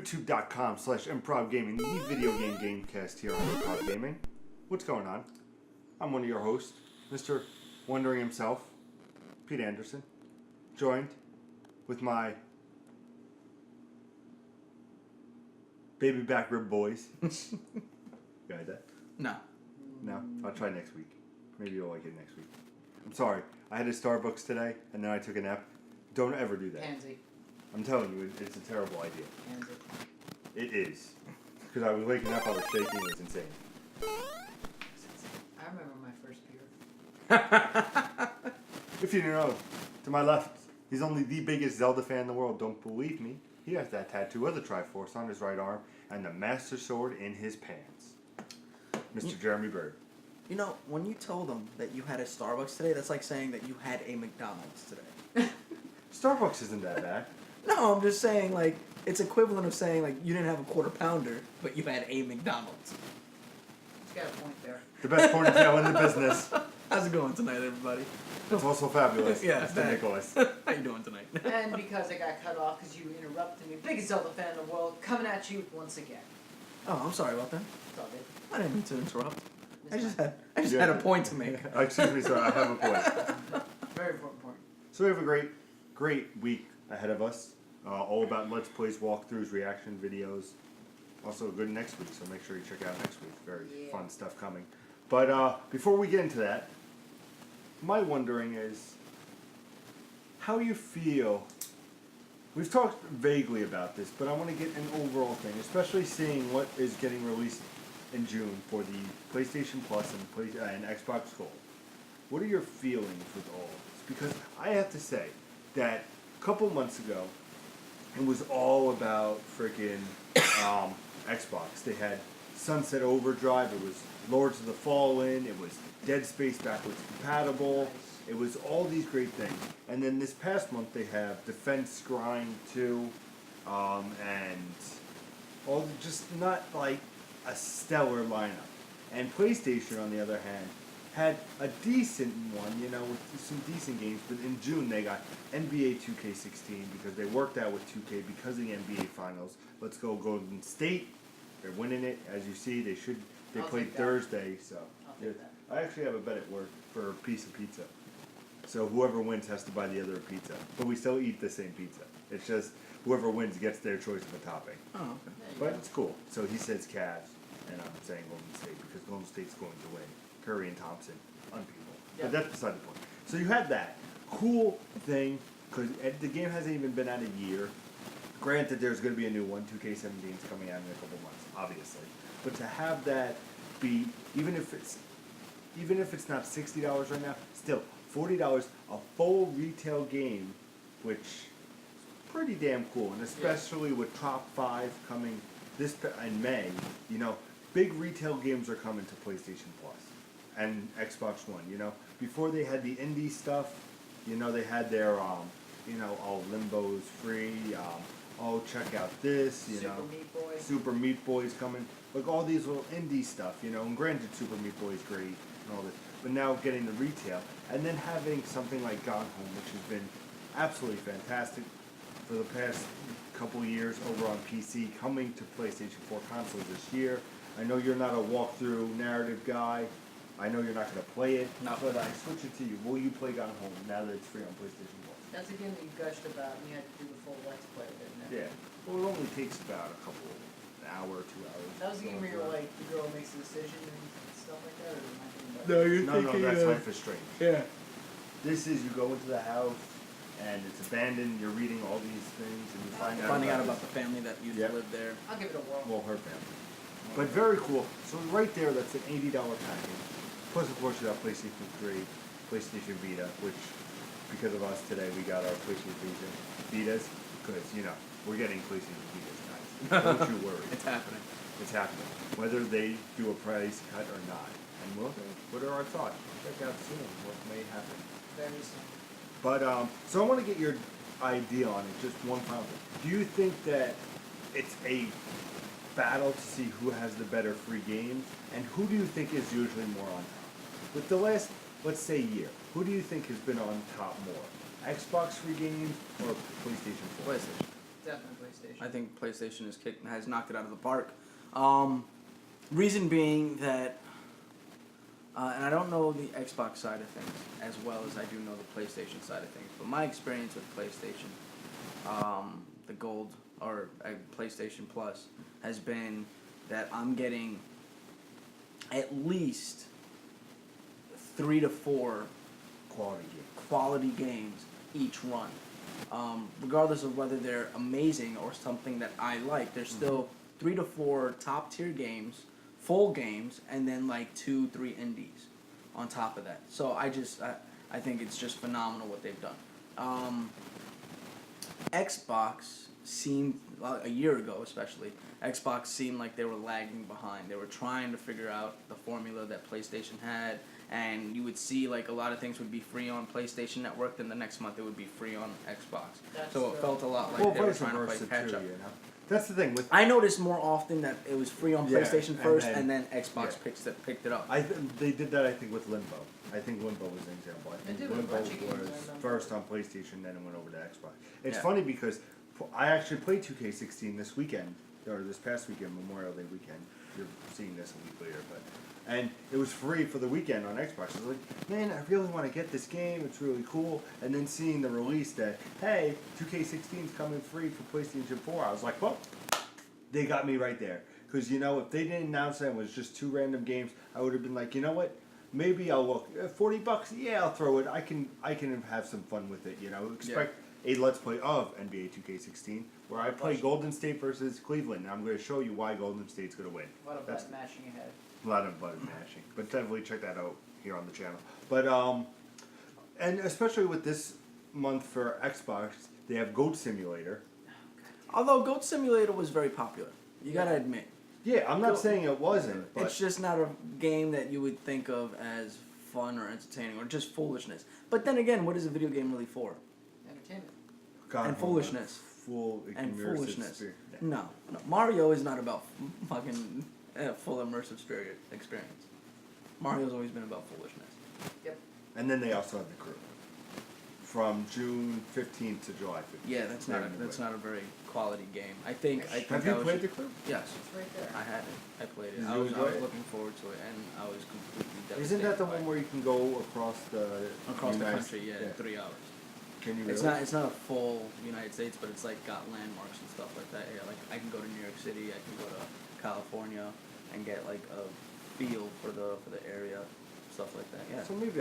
youtube.com/ImprovGaming, the video game gamecast here on Improv Gaming. What's going on? I'm one of your hosts, Mr. Wondering himself, Pete Anderson, joined with my baby back rib boys. You got that? No. No? I'll try next week. Maybe you'll like it next week. I'm sorry. I had a Starbucks today, and then I took a nap. Don't ever do that. Pansy. I'm telling you, it's a terrible idea. Pansy. It is. Because I was waking up, I was shaking, it was insane. I remember my first beer. If you didn't know, to my left, he's only the biggest Zelda fan in the world. Don't believe me. He has that tattoo of the Triforce on his right arm and the Master Sword in his pants. Mr. Jeremy Bird. You know, when you told them that you had a Starbucks today, that's like saying that you had a McDonald's today. Starbucks isn't that bad. No, I'm just saying, like, it's equivalent of saying, like, you didn't have a quarter pounder, but you had a McDonald's. He's got a point there. The best ponytail in the business. How's it going tonight, everybody? It's also fabulous. Yeah, Mr. Nicholas. How you doing tonight? And because I got cut off because you interrupted me, biggest Zelda fan in the world, coming at you once again. Oh, I'm sorry about that. It's all good. I didn't mean to interrupt. I It's just fine. had a point to make. Excuse me, sir. I have a point. Very important point. So we have a great week ahead of us. All about Let's Plays, walkthroughs, reaction videos. Also good next week, so make sure you check out next week. Very fun stuff coming. But before we get into that, my wondering is how you feel. We've talked vaguely about this, but I want to get an overall thing, especially seeing what is getting released in June for the PlayStation Plus and Xbox Gold. What are your feelings with all of this? Because I have to say that a couple months ago, it was all about freaking Xbox. They had Sunset Overdrive, it was Lords of the Fallen, it was Dead Space backwards compatible, it was all these great things. And then this past month they have Defense Grind 2, and all just not like a stellar lineup. And PlayStation, on the other hand, had a decent one, you know, with some decent games, but in June they got NBA 2K16 because they worked out with 2K because of the NBA Finals. Let's go Golden State. They're winning it. As you see, they played Thursday, so. I'll take that. I actually have a bet at work for a piece of pizza. So whoever wins has to buy the other a pizza. But we still eat the same pizza. It's just whoever wins gets their choice of a topping. Oh, okay. But it's cool. So he says Cavs, and I'm saying Golden State because Golden State's going to win. Curry and Thompson, unbeatable. Yeah. But that's beside the point. So you had that cool thing because the game hasn't even been out a year. Granted, there's going to be a new one. 2K17 is coming out in a couple months, obviously. But to have that be even if it's not $60 right now, still $40, a full retail game, which is pretty damn cool, and especially with Top 5 coming in May, you know, big retail games are coming to PlayStation Plus and Xbox One. You know, before they had the indie stuff, you know, they had their you know, all Limbo's free. Oh, check out this, you know, Meat Boy. Super Meat Boy's coming. Like all these little indie stuff, you know. And granted, Super Meat Boy's great and all this, but now getting the retail and then having something like Gone Home, which has been absolutely fantastic for the past couple years over on PC, coming to PlayStation 4 consoles this year. I know you're not a walkthrough narrative guy. I know you're not going to play it, but I switch it to you. Will you play Gone Home now that it's free on PlayStation 4? That's a game that you gushed about, and you had to do the full Let's Play of it. Yeah. Well, it only takes about an hour, 2 hours. That was the game where you're like, the girl makes a decision and stuff like that, or am I thinking about No, that's Life is Strange. Yeah. This is you go into the house and it's abandoned. You're reading all these things and you Finding out about the family that used to live there. I'll give it a whirl. Well, her family. But very cool. So right there, that's an $80 package. Plus, of course, you got PlayStation 3, PlayStation Vita, which because of us today, we got our PlayStation Vitas because you know we're getting PlayStation Vitas, guys. Don't you worry. It's happening. It's happening. Whether they do a price cut or not. And what are our thoughts? Check out soon what may happen. Very soon. But, so I want to get your idea on it, just one final thing. Do you think that it's a battle to see who has the better free games? And who do you think is usually more on top? With the last, let's say, year, who do you think has been on top more? Xbox free games or PlayStation 4? PlayStation. Definitely PlayStation. I think PlayStation has knocked it out of the park. Reason being that, and I don't know the Xbox side of things as well as I do know the PlayStation side of things, but my experience with PlayStation, the Gold or PlayStation Plus, has been that I'm getting at least 3 to 4 quality games each run. Regardless of whether they're amazing or something that I like, there's still 3 to 4 top tier games, full games, and then like 2-3 indies on top of that. So I think it's just phenomenal what they've done. Xbox seemed, a year ago especially, Xbox seemed like they were lagging behind. They were trying to figure out the formula that PlayStation had, and you would see like a lot of things would be free on PlayStation Network, then the next month it would be free on Xbox. So it felt a lot like they were trying to play catch up. You know? That's the thing with. I noticed more often that it was free on PlayStation first, and then Xbox yeah. picked it up. They did that, I think, with Limbo. I think Limbo was an example. I think They did with a Limbo bunch of games, was I remember. first on PlayStation, then it went over to Xbox. It's Yeah. funny because I actually played 2K16 this weekend, or this past weekend, Memorial Day weekend. You're seeing this a week later, and it was free for the weekend on Xbox. I was like, man, I really want to get this game. It's really cool. And then seeing the release that, hey, 2K16 is coming free for PlayStation 4, I was like, well, they got me right there. Because, you know, if they didn't announce that it was just 2 random games, I would have been like, you know what? Maybe I'll look. $40, yeah, I'll throw it. I can have some fun with it, you know. Expect a Let's Play of NBA 2K16, where I play Golden State versus Cleveland. And I'm going to show you why Golden State's going to win. A lot of button mashing ahead. A lot of button mashing. But definitely check that out here on the channel. But, and especially with this month for Xbox, they have Goat Simulator. Although Goat Simulator was very popular, you gotta admit. Yeah, I'm not saying it wasn't, but It's just not a game that you would think of as fun or entertaining or just foolishness. But then again, what is a video game really for? Entertainment. And foolishness. Full And immersive foolishness. experience. Yeah. No. Mario is not about fucking full immersive experience. Mario's always been about foolishness. Yep. And then they also have The Crew. From June 15th to July 15th. Yeah, that's not a very quality game. I think Have that you was played The Crew? Yes. It's right there. I had it. I played it. Did I you was enjoy it? looking forward to it, and I was completely devastated. Isn't that the by one it. where you can go across the country? Yeah, in 3 hours. Can you really? It's not a full United States, but it's like got landmarks and stuff like that. Yeah, like I can go to New York City, I can go to California, and get like a feel for the area, stuff like that. Yeah. So maybe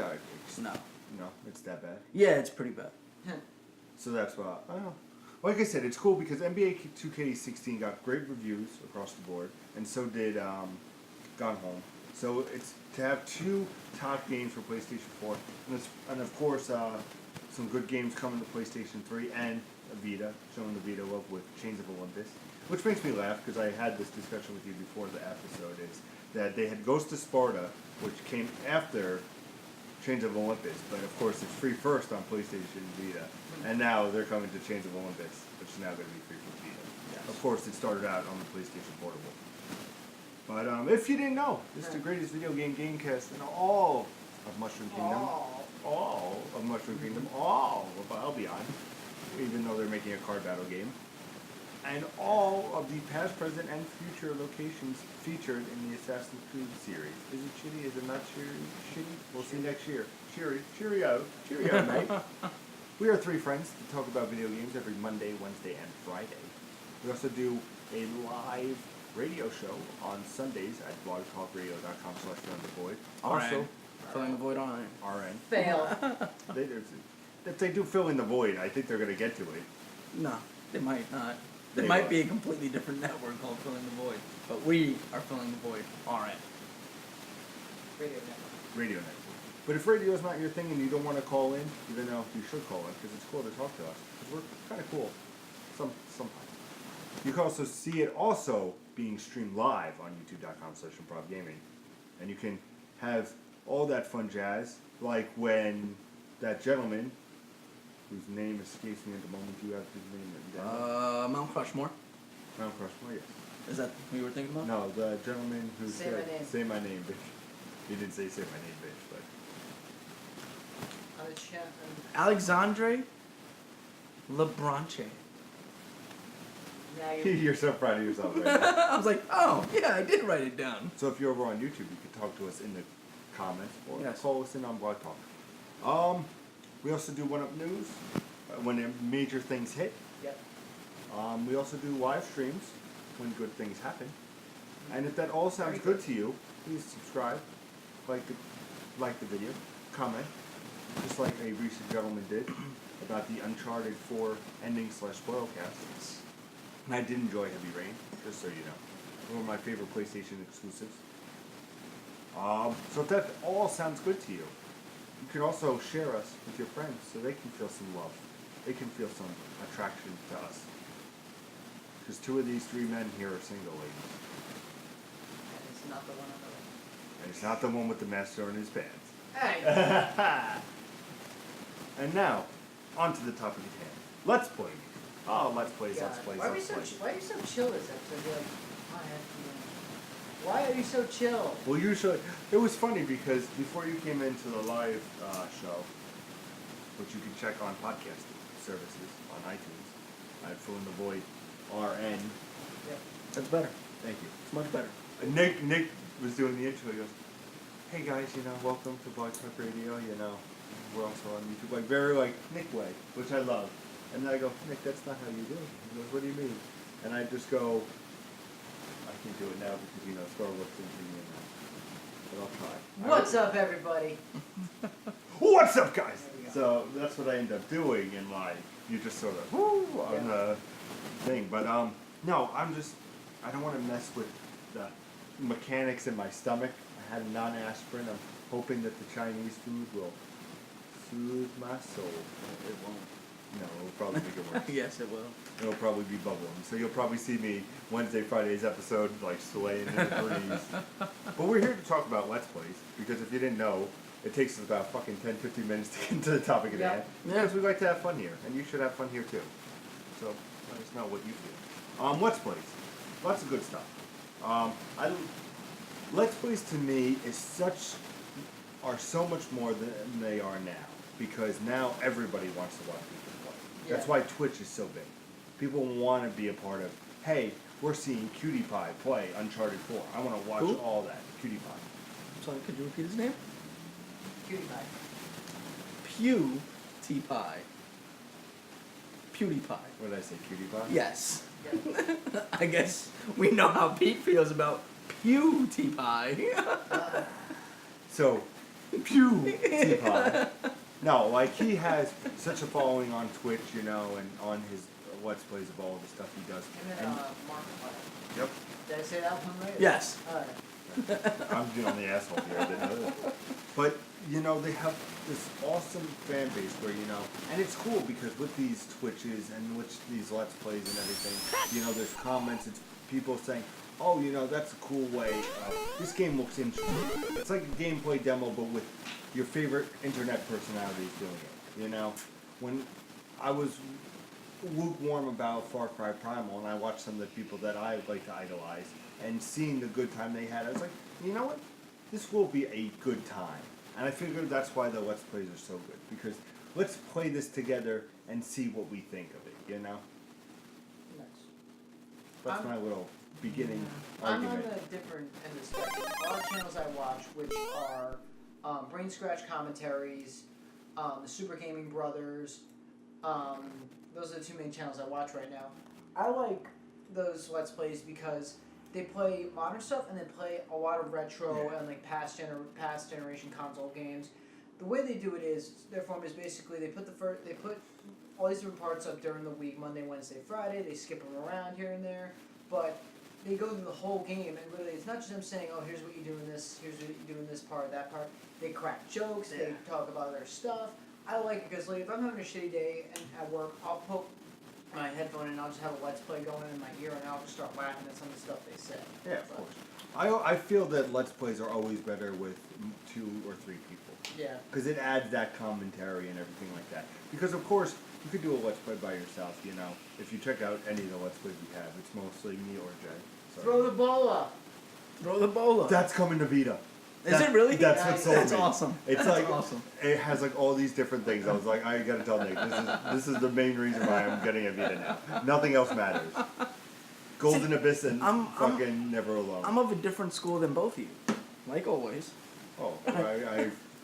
No. No, it's that bad. Yeah, it's pretty bad. So that's why. I don't know. Like I said, it's cool because NBA 2K16 got great reviews across the board, and so did Gone Home. So it's to have 2 top games for PlayStation 4, and of course some good games coming to PlayStation 3 and Vita, showing the Vita love with Chains of Olympus, which makes me laugh because I had this discussion with you before the episode. Is that they had Ghost of Sparta, which came after Chains of Olympus, but of course it's free first on PlayStation Vita, and now they're coming to Chains of Olympus, which is now going to be free for Vita. Yes. Of course, it started out on the PlayStation Portable. But if you didn't know, this is the greatest video game gamecast in all of Mushroom Kingdom. All of Mushroom Kingdom. All of Albion, even though they're making a card battle game. And all of the past, present, and future locations featured in the Assassin's Creed series. Is it shitty? Is it not shitty? We'll see next year. Cheerio, mate. We are 3 friends to talk about video games every Monday, Wednesday, and Friday. We also do a live radio show on Sundays at blogtalkradio.com/filling-the-void. Also, Filling the void on it. RN. Fail. If they do fill in the void, I think they're going to get to it. No, they might not. There They might will. be a completely different network called Filling the Void, but we are filling the void. All right. Radio network. Radio network. But if radio is not your thing and you don't want to call in, even though you should call in because it's cool to talk to us, because we're kind of cool sometimes. You can also see it also being streamed live on youtube.com/improvgaming. And you can have all that fun jazz, like when that gentleman, whose name escapes me at the moment, you have his name written down. Mount Crushmore. Mount Crushmore, yes. Is that who you were thinking about? No, the gentleman who Say said, my name. say my name, bitch. He didn't say my name, bitch, but... On the chat. Alexandre Lebranche. Now you're You're so proud of yourself right now. I was like, oh, yeah, I did write it down. So if you're over on YouTube, you can talk to us in the comments or Yes. call us in on Blog Talk. We also do One Up News when major things hit. Yep. We also do live streams when good things happen. And if that all sounds Very good to you, please subscribe, like the video, comment, just like a recent gentleman did about the Uncharted 4 ending/spoilcast. And I did enjoy Heavy Rain, just so you know. One of my favorite PlayStation exclusives. So if that all sounds good to you, you can also share us with your friends so they can feel some love. They can feel some attraction to us. Because 2 of these 3 men here are single ladies. And it's not the one on the right. And it's not the one with the master in his pants. Hey! And now, on to the topic at hand. Let's play. Oh, let's play, God, let's play, why are you let's so play. why are you so chill this episode? You're like, I have to. Why are you so chill? Well, usually, it was funny because before you came into the live show, which you can check on podcast services on iTunes, I fill in the void RN. Yep. That's better. Thank you. It's much better. Nick was doing the intro. He goes, "Hey guys, welcome to Blog Talk Radio. We're also on YouTube." Like very like Nick way, which I love. And then I go, "Nick, that's not how you do it." He goes, "What do you mean?" And I just go, "I can do it now because Starbucks isn't me now, but I'll try." What's up, everybody? What's up, guys? There we go. So that's what I end up doing, and like you just sort of whoo on the thing. But no, I don't want to mess with the mechanics in my stomach. I had non-aspirin. I'm hoping that the Chinese food will soothe my soul. It won't. No, it'll probably make it worse. Yes, it will. It'll probably be bubbling. So you'll probably see me Wednesday, Friday's episode, like swaying in the breeze. But we're here to talk about Let's Plays, because if you didn't know, it takes us about fucking 10-15 minutes to get into the topic at Yeah. hand. Because we like to have fun here, and you should have fun here too. So let us know what you feel. Let's Plays. Lots of good stuff. Let's Plays to me are so much more than they are now. Because now everybody wants to watch people play. That's Yeah. why Twitch is so big. People want to be a part of, hey, we're seeing Cutie Pie play Uncharted 4. I want to watch Who? all that. Cutie Pie. Sorry, could you repeat his name? Cutie pie. PewDiePie. PewDiePie. What did I say, Cutie Pie? Yes. Yeah. I guess we know how Pete feels about PewDiePie. So, Cutie Pie. No, like he has such a following on Twitch, and on his Let's Plays of all the stuff he does. And then Markiplier. Yep. Did I say that one right? Yes. Alright. I'm doing the asshole here. I didn't know that. But they have this awesome fan base where and it's cool because with these Twitches and with these Let's Plays and everything, there's comments. It's people saying, "Oh, that's a cool way. This game looks interesting." It's like a gameplay demo, but with your favorite internet personalities doing it. When I was lukewarm about Far Cry Primal, and I watched some of the people that I like to idolize, and seeing the good time they had, I was like, you know what? This will be a good time. And I figured that's why the Let's Plays are so good, because let's play this together and see what we think of it, Nice. That's my little beginning I'm argument. on a different end of the spectrum. A lot of channels I watch, which are Brain Scratch Commentaries, the Super Gaming Brothers. Those are the 2 main channels I watch right now. I like those Let's Plays because they play modern stuff and they play a lot of retro and like past generation console games. The way they do it is their form is basically they put all these different parts up during the week, Monday, Wednesday, Friday. They skip them around here and there, but they go through the whole game, and really it's not just them saying, "Oh, here's what you do in this, here's what you do in this part, that part." They crack jokes, they talk about their stuff. I like it because like if I'm having a shitty day and at work, I'll put my headphone in and I'll just have a Let's Play going in my ear and I'll just start laughing at some of the stuff they say. Yeah, of course. I feel that Let's Plays are always better with 2 or 3 people. Yeah. Because it adds that commentary and everything like that. Because of course, you could do a Let's Play by yourself, If you check out any of the Let's Plays we have, it's mostly me or Jay. Sorry. Throw the ball up. Throw the bowl up. That's coming to Vita. Is it really? That's what sold That's me. awesome. It's That's like awesome. It has like all these different things. I was like, I gotta tell Nick, this is the main reason why I'm getting a Vita now. Nothing else matters. Golden Abyss and I'm- fucking Never Alone. I'm of a different school than both of you, like always. Oh,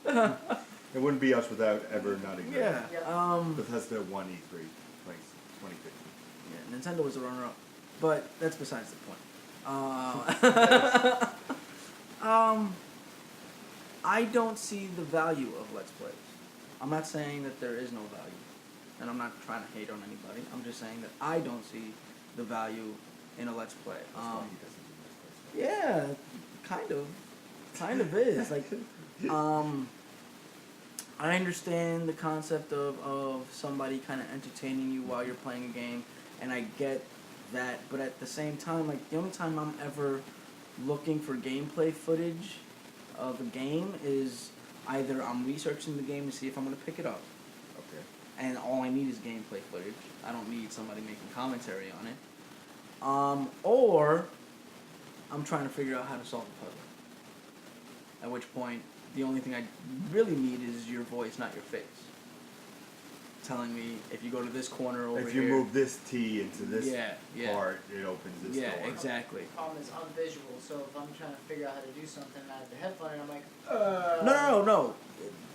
it wouldn't be us without ever not agreeing. Yeah. Yeah. Bethesda won E3 place 2015. Yeah, Nintendo was the runner-up, but that's besides the point. I don't see the value of Let's Plays. I'm not saying that there is no value, and I'm not trying to hate on anybody. I'm just saying that I don't see the value in a Let's Play. That's why he doesn't do Let's Plays. Yeah, kind of is like. I understand the concept of somebody kind of entertaining you while you're playing a game, and I get that, but at the same time, like, the only time I'm ever looking for gameplay footage of a game is either I'm researching the game to see if I'm going to pick it up, Okay. and all I need is gameplay footage. I don't need somebody making commentary on it. Or I'm trying to figure out how to solve the puzzle. At which point, the only thing I really need is your voice, not your face. Telling me if you go to this corner over here. If you move this T into this Yeah. part, it opens this Yeah, door. exactly. The problem is I'm visual, so if I'm trying to figure out how to do something and I have the headphone and I'm like, No.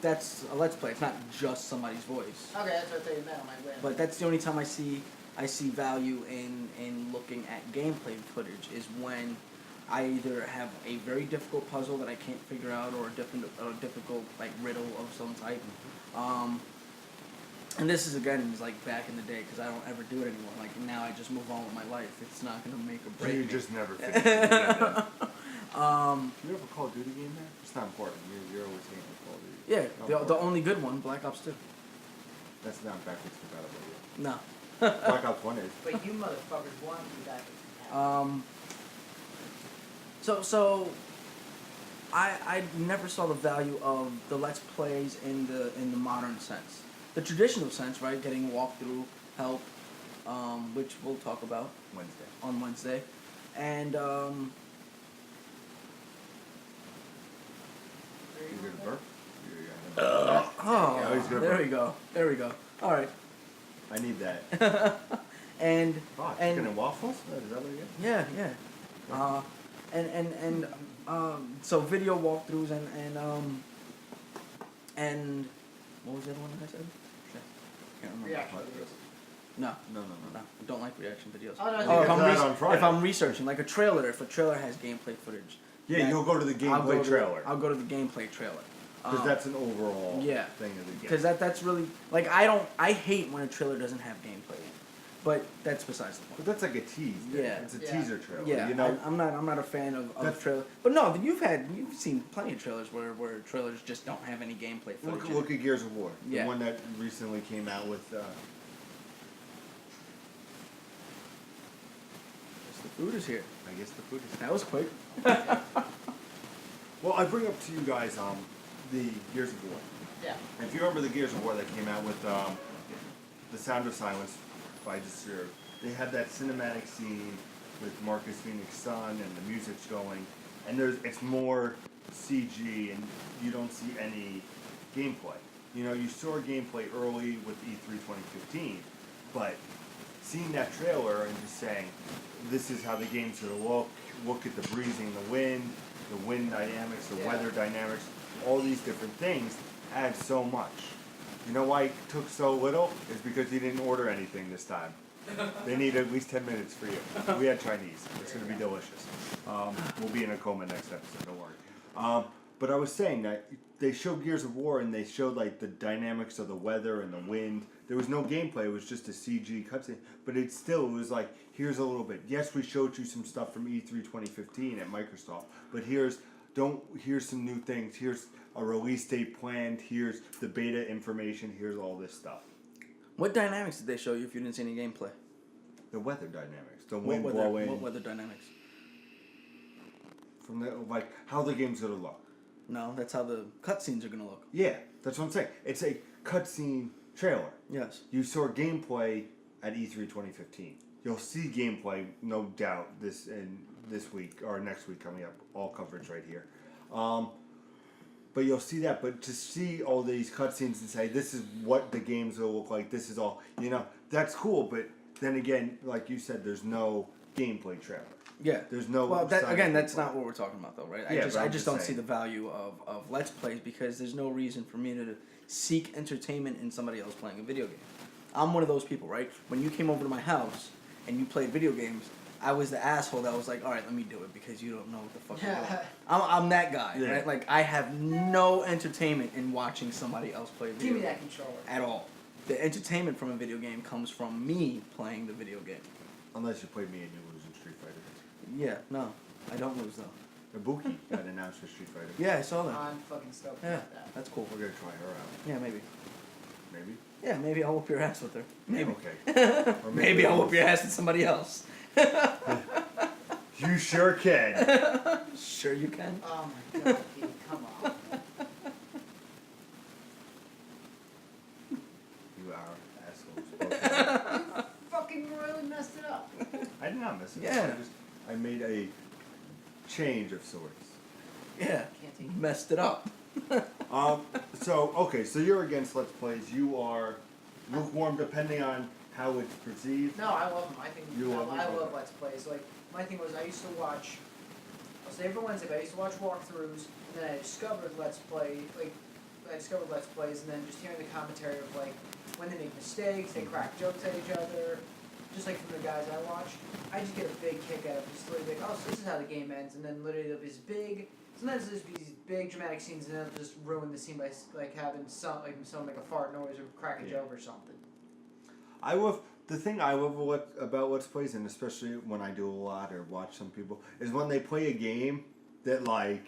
That's a Let's Play. It's not just somebody's voice. Okay, that's what I thought you meant. I'm like, wait. But that's the only time I see value in looking at gameplay footage is when I either have a very difficult puzzle that I can't figure out or a difficult like riddle of some type. And this is again is like back in the day because I don't ever do it anymore. Like now I just move on with my life. It's not gonna make or break You me. just never finish it. Yeah. Um, You ever Call of Duty game there? It's not important. You're always saying Call of Duty. yeah, the only good one, Black Ops 2. That's not backwards compatible yet. No. Black Ops 1 is. But you motherfuckers want me back. So I never saw the value of the Let's Plays in the modern sense. The traditional sense, right? Getting walkthrough help, which we'll talk about on Wednesday. And You gonna burp? oh, he's gonna there burp. we go. All right. I need that. And Oh, and chicken and waffles? Is that what you get? yeah. So video walkthroughs and what was the other one that I said? Shit. Can't remember. Reaction videos. No, No. I don't like reaction videos. Oh, no, You you get if, I'm that on Friday. if I'm researching, like a trailer, if a trailer has gameplay footage. Yeah, then you'll go to the gameplay trailer. I'll go to the gameplay trailer. Because that's an overall yeah. thing of the game. Because that's really, like, I hate when a trailer doesn't have gameplay in it. But that's besides the But point. that's like a tease. Yeah. It's a Yeah. teaser trailer. Yeah, You know? I'm not a fan of That's- trailer. But no, you've seen plenty of trailers where trailers just don't have any gameplay footage. in it. Look at Gears of War. Yeah. The one that recently came out with... Yes, the food is here. I guess the food is... That was quick. Well, I bring up to you guys the Gears of War. Yeah. If you remember the Gears of War that came out with The Sound of Silence by Desir, they had that cinematic scene with Marcus Phoenix's son and the music's going, and it's more CG and you don't see any gameplay. You know, you saw gameplay early with E3 2015, but seeing that trailer and just saying, this is how the game's gonna look at the breezing, the wind dynamics, the Yeah. weather dynamics, all these different things add so much. You know why it took so little? Is because you didn't order anything this time. They need at least 10 minutes for you. We had Chinese. It's going to be delicious. We'll be in a coma next episode, don't worry. But I was saying that they showed Gears of War and they showed like the dynamics of the weather and the wind. There was no gameplay. It was just a CG cutscene. But it was like, here's a little bit. Yes, we showed you some stuff from E3 2015 at Microsoft. But here's some new things. Here's a release date planned. Here's the beta information. Here's all this stuff. What dynamics did they show you if you didn't see any gameplay? The weather dynamics, the What wind blowing, What weather dynamics? from like how the game's gonna look. No, that's how the cutscenes are gonna look. Yeah, that's what I'm saying. It's a cutscene trailer. Yes. You saw gameplay at E3 2015. You'll see gameplay, no doubt, this week or next week coming up. All coverage right here. But you'll see that. But to see all these cutscenes and say this is what the game's gonna look like, this is all, that's cool. But then again, like you said, there's no gameplay trailer. Yeah. There's no. Well, sign again, of that's gameplay. not what we're talking about, though, right? Yeah, I I'm just just don't see saying. the value of Let's Plays because there's no reason for me to seek entertainment in somebody else playing a video game. I'm one of those people, right? When you came over to my house and you played video games, I was the asshole that was like, all right, let me do it because you don't know what the fuck you're doing. I'm that guy, Yeah. right? Like, I have no entertainment in watching somebody else play a video Give me game. that controller. At all. The entertainment from a video game comes from me playing the video game. Unless you play me and you lose in Street Fighter. Yeah, no. I don't lose, though. Ibuki got announced for Street Fighter. Yeah, I saw that. I'm fucking stoked Yeah, about that. that's cool. We're gonna try her out. Yeah, maybe. Maybe. Yeah, maybe I'll whoop your ass with her. Maybe. Okay. Or Maybe I'll whoop your ass with somebody else. You sure can. Sure you can. Oh my god, Pete, come on. You are assholes. You fucking really messed it up. I did not miss it. Yeah. I made a change of sorts. Yeah. Can't take it. Messed it up. So you're against Let's Plays. You are lukewarm depending on how it's perceived. No, I love them. I think You love them? I love Okay. Let's Plays. Like my thing was, I used to watch. I'll say every Wednesday, but I used to watch walkthroughs, and then I discovered Let's Play. Like I discovered Let's Plays, and then just hearing the commentary of like when they make mistakes, they crack jokes at each other. Just like from the guys I watch, I just get a big kick out of just literally like, oh, so this is how the game ends, and then literally there'll be this big. Sometimes there'll just be these big dramatic scenes, and it'll just ruin the scene by like having someone make a fart noise or crack a Yeah. joke or something. I love the thing I love about Let's Plays, and especially when I do a lot or watch some people, is when they play a game that like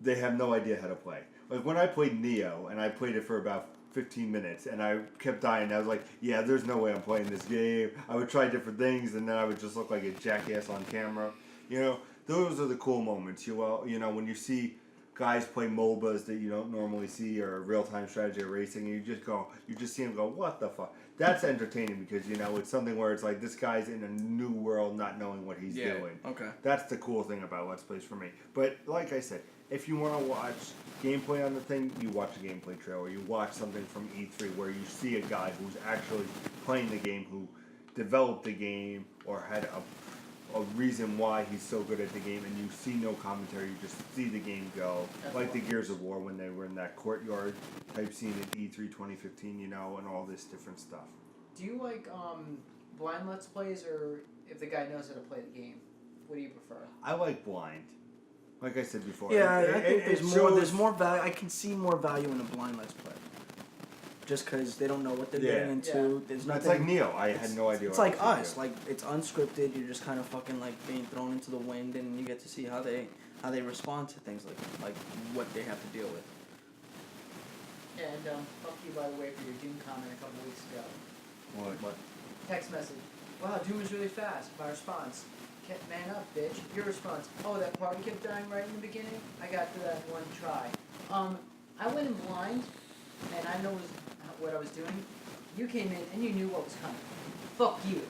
they have no idea how to play. Like when I played Neo, and I played it for about 15 minutes, and I kept dying. I was like, yeah, there's no way I'm playing this game. I would try different things, and then I would just look like a jackass on camera. You know, those are the cool moments. You know, when you see guys play MOBAs that you don't normally see, or real-time strategy or racing, and you just see them go, what the fuck? That's entertaining because, you know, it's something where it's like this guy's in a new world not knowing what he's doing. Okay. That's the cool thing about Let's Plays for me. But like I said, if you want to watch gameplay on the thing, you watch a gameplay trailer. You watch something from E3 where you see a guy who's actually playing the game, who developed the game or had a reason why he's so good at the game, and you see no commentary, you just see the game go. That's like the awesome. Gears of War when they were in that courtyard type scene at E3 2015, you know, and all this different stuff. Do you like blind Let's Plays or if the guy knows how to play the game? What do you prefer? I like blind. Like I said before. Yeah, I think it there's shows- more value. I can see more value in a blind Let's Play. Just because they don't know what they're getting into. Yeah. There's nothing. It's like Neo. I had no idea. It's what like I was us. doing. Like it's unscripted. You're just kind of fucking like being thrown into the wind, and you get to see how they respond to things like what they have to deal with. And fuck you by the way for your Doom comment a couple weeks ago. What? Text message. Wow, Doom is really fast. My response. Man up, bitch. Your response. Oh, that party kept dying right in the beginning? I got to that in one try. I went in blind, and I know what I was doing. You came in, and you knew what was coming. Fuck you.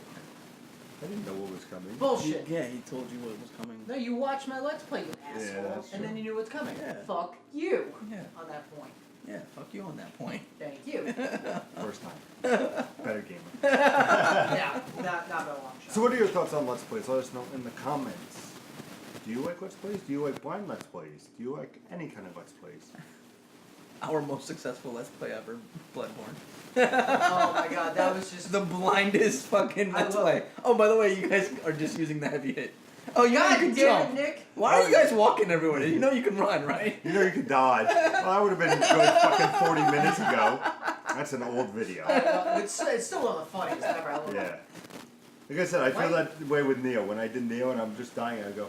I didn't know what was coming. Bullshit. Yeah, he told you what was coming. No, you watched my Let's Play, you asshole. that's And true. then you knew what's coming. Yeah. Fuck you. Yeah, On that point. yeah. Fuck you on that point. Thank you. First time. Better gamer. Yeah, not by a long shot. So what are your thoughts on Let's Plays? Let us know in the comments. Do you like Let's Plays? Do you like blind Let's Plays? Do you like any kind of Let's Plays? Our most successful Let's Play ever, Bloodborne. Oh my god, that was just The blindest fucking I Let's love Play. it. Oh, by the way, you guys are just using the heavy hit. Oh, you know God you can damn jump. it, Nick. Why are you guys walking everywhere? You know you can run, right? You know you could dodge. Well, that would have been a good fucking 40 minutes ago. That's an old video. It's still one of the funniest ever. I love Yeah. it. Like I said, I feel Why- that way with Neo. When I did Neo and I'm just dying, I go,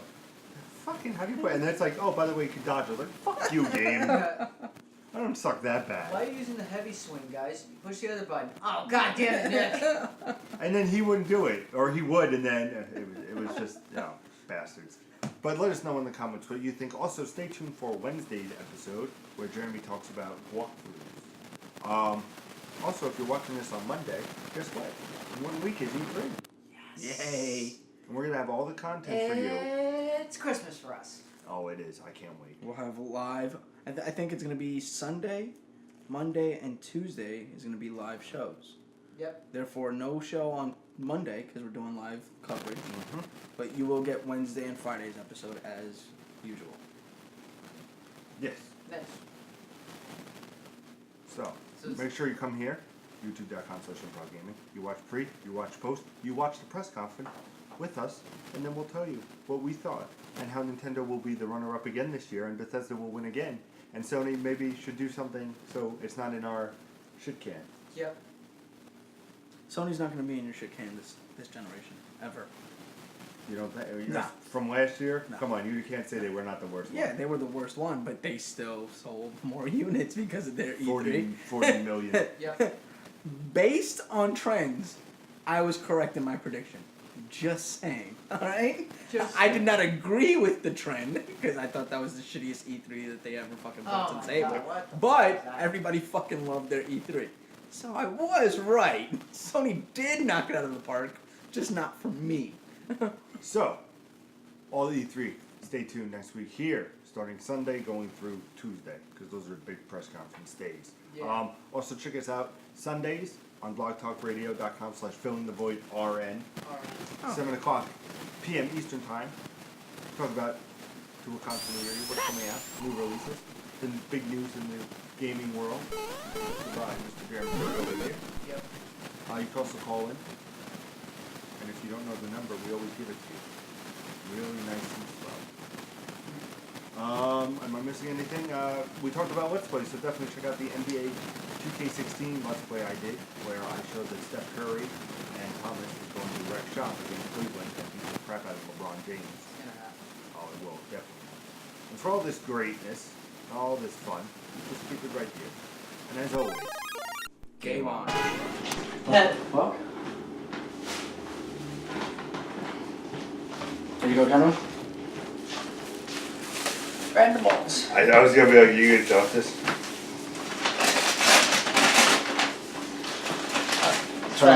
fucking, how do you play? And then it's like, oh, by the way, you can dodge. I was like, fuck you, game. I don't suck that Why bad. are you using the heavy swing, guys? Push the other button. Oh, god damn it, Nick. And then he wouldn't do it. Or he would, and then it was just, bastards. But let us know in the comments what you think. Also, stay tuned for Wednesday's episode, where Jeremy talks about walkthroughs. Also, if you're watching this on Monday, guess what? In 1 week is E3. Yay. And we're going to have all the content for you. It's Christmas for us. Oh, it is. I can't wait. We'll have live. I think it's going to be Sunday, Monday, and Tuesday is going to be live shows. Yep. Therefore, no show on Monday because we're doing live coverage. Mm-hmm. But you will get Wednesday and Friday's episode as usual. Yes. Nice. So, So make sure you come here, youtube.com/ImprovGaming. You watch pre, you watch post, you watch the press conference with us, and then we'll tell you what we thought and how Nintendo will be the runner-up again this year, and Bethesda will win again, and Sony maybe should do something so it's not in our shit can. Yep. Sony's not going to be in your shit can this generation ever. You don't think? Nah. From last year? No. Come on, you can't say they were not the worst Yeah, one. they were the worst one, but they still sold more units because of their E3. 40 million. Yep. Based on trends, I was correct in my prediction. Just saying, alright? I did not agree with the trend, because I thought that was the shittiest E3 that they ever fucking brought Oh to my the table. God, what the fuck But is that? everybody fucking loved their E3. So I was right. Sony did knock it out of the park, just not for me. So, all E3, stay tuned next week here, starting Sunday, going through Tuesday, because those are big press conference days. Yeah. Also, check us out Sundays on blogtalkradio.com/fillingthevoidrn, Alright. Oh. 7 o'clock p.m. Eastern Time. Talk about to a continuity, what's coming out, new releases, the big news in the gaming world. Goodbye, Mr. Jeremy over here. Yep. You can also call in. And if you don't know the number, we always give it to you. Really nice and slow. Am I missing anything? We talked about Let's Play, so definitely check out the NBA 2K16 Let's Play I did, where I showed that Steph Curry and Thomas is going to wreck shop against Cleveland and beat the crap out of LeBron James. Oh, it will, definitely. And for all this greatness, all this fun, just keep it right here. And as always, Game on. Well. There you go, gentlemen. Randoms. I was gonna be like, you gonna drop this?